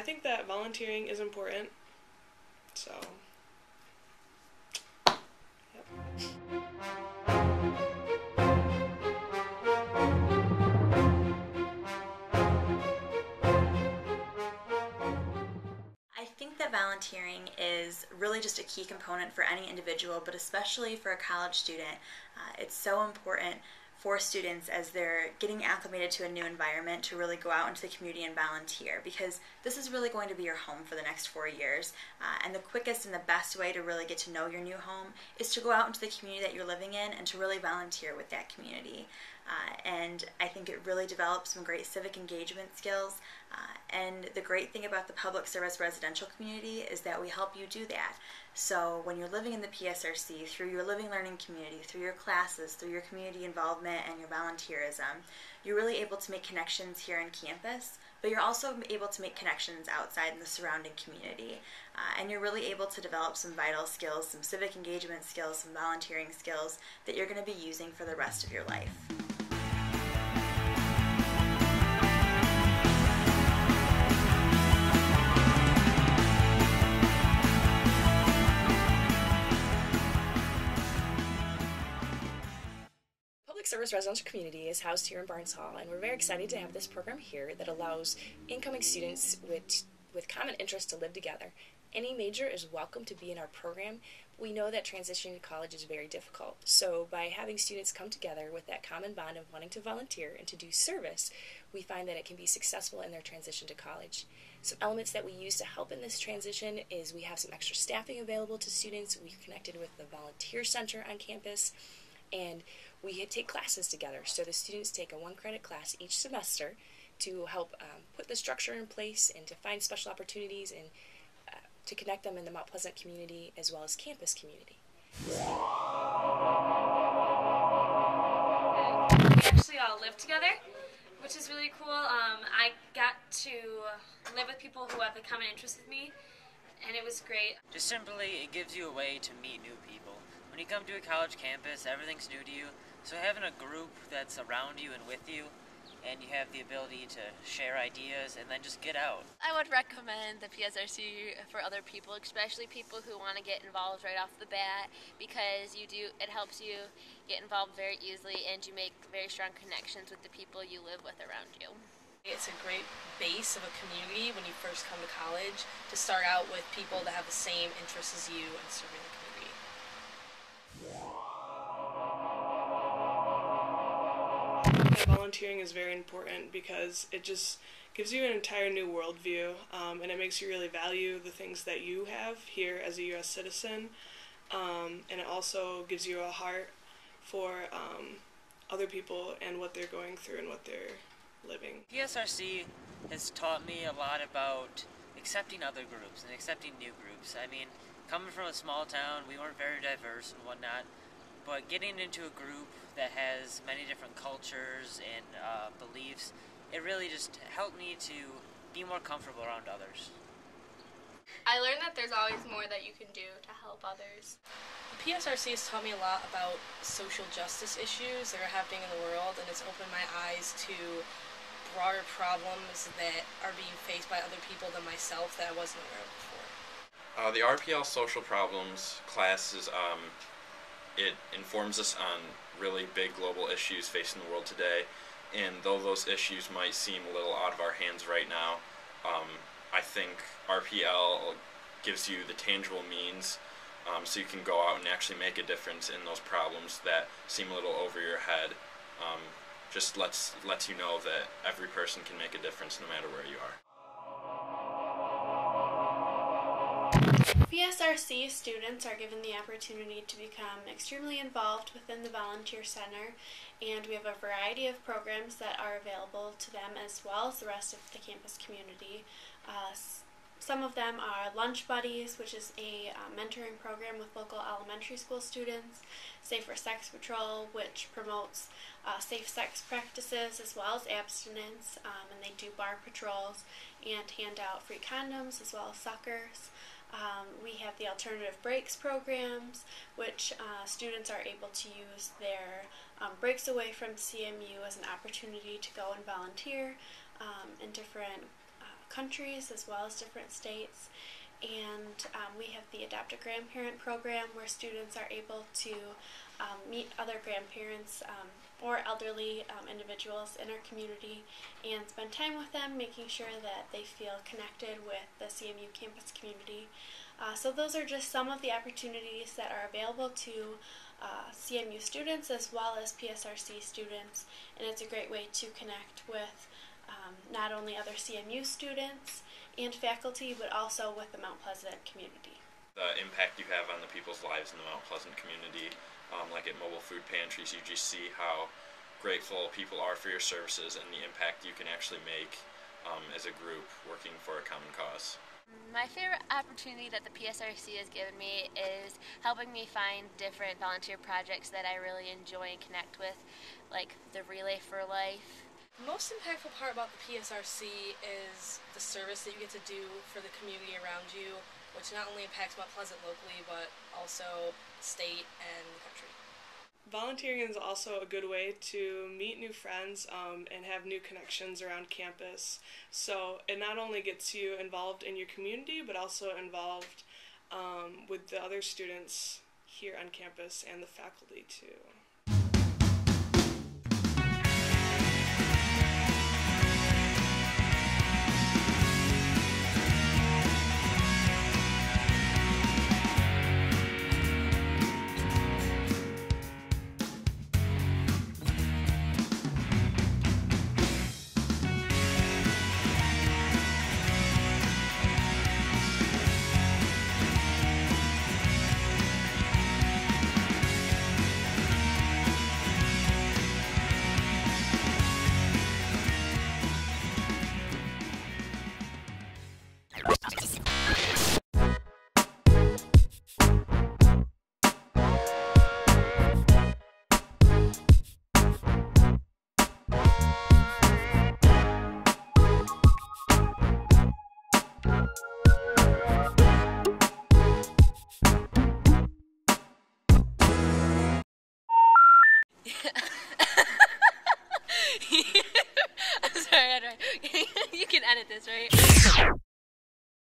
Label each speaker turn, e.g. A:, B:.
A: think that volunteering is important, so, yep.
B: I think that volunteering is really just a key component for any individual, but especially for a college student. It's so important for students as they're getting acclimated to a new environment to really go out into the community and volunteer, because this is really going to be your home for the next 4 years. And the quickest and the best way to really get to know your new home is to go out into the community that you're living in and to really volunteer with that community. And I think it really develops some great civic engagement skills. And the great thing about the public service residential community is that we help you do that. So when you're living in the PSRC, through your living learning community, through your classes, through your community involvement and your volunteerism, you're really able to make connections here on campus, but you're also able to make connections outside in the surrounding community. And you're really able to develop some vital skills, some civic engagement skills, some volunteering skills that you're going to be using for the rest of your life.
C: Service Residential Community is housed here in Barnes Hall, and we're very excited to have this program here that allows incoming students with common interests to live together. Any major is welcome to be in our program. We know that transitioning to college is very difficult, so by having students come together with that common bond of wanting to volunteer and to do service, we find that it can be successful in their transition to college. Some elements that we use to help in this transition is we have some extra staffing available to students. We've connected with the Volunteer Center on campus, and we take classes together. So the students take a 1-credit class each semester to help put the structure in place and to find special opportunities and to connect them in the Mount Pleasant community as well as campus community.
D: We actually all live together, which is really cool. I got to live with people who have a common interest with me, and it was great.
E: Just simply, it gives you a way to meet new people. When you come to a college campus, everything's new to you, so having a group that's around you and with you, and you have the ability to share ideas and then just get out.
F: I would recommend the PSRC for other people, especially people who want to get involved right off the bat, because it helps you get involved very easily and you make very strong connections with the people you live with around you.
G: It's a great base of a community when you first come to college, to start out with people that have the same interests as you and serving the community.
A: Volunteering is very important because it just gives you an entire new worldview, and it makes you really value the things that you have here as a U.S. citizen, and it also gives you a heart for other people and what they're going through and what they're living.
E: PSRC has taught me a lot about accepting other groups and accepting new groups. I mean, coming from a small town, we weren't very diverse and whatnot, but getting into a group that has many different cultures and beliefs, it really just helped me to be more comfortable around others.
H: I learned that there's always more that you can do to help others.
G: The PSRC has taught me a lot about social justice issues that are happening in the world, and it's opened my eyes to broader problems that are being faced by other people than myself that I wasn't aware of before.
I: The RPL Social Problems class it informs us on really big global issues facing the world today, and though those issues might seem a little out of our hands right now, I think RPL gives you the tangible means so you can go out and actually make a difference in those problems that seem a little over your head. Just lets you know that every person can make a difference no matter where you are.
J: PSRC students are given the opportunity to become extremely involved within the Volunteer Center, and we have a variety of programs that are available to them as well as the rest of the campus community. Some of them are Lunch Buddies, which is a mentoring program with local elementary school students, Safer Sex Patrol, which promotes safe sex practices as well as abstinence, and they do bar patrols and hand out free condoms as well as suckers. We have the Alternative Breaks programs, which students are able to use their breaks away from CMU as an opportunity to go and volunteer in different countries as well as different states. And we have the Adopt a Grandparent program where students are able to meet other grandparents or elderly individuals in our community and spend time with them, making sure that they feel connected with the CMU campus community. So those are just some of the opportunities that are available to CMU students as well as PSRC students, and it's a great way to connect with not only other CMU students and faculty, but also with the Mount Pleasant community.
I: The impact you have on the people's lives in the Mount Pleasant community, like at mobile food pantries, you just see how grateful people are for your services and the impact you can actually make as a group working for a common cause.
F: My favorite opportunity that the PSRC has given me is helping me find different volunteer projects that I really enjoy and connect with, like the Relay for Life.
G: The most impactful part about the PSRC is the service that you get to do for the community around you, which not only impacts Mount Pleasant locally, but also state and the country.
A: Volunteering is also a good way to meet new friends and have new connections around campus. So it not only gets you involved in your community, but also involved with the other students here on campus and the faculty too.
F: I'm sorry, you can edit this, right?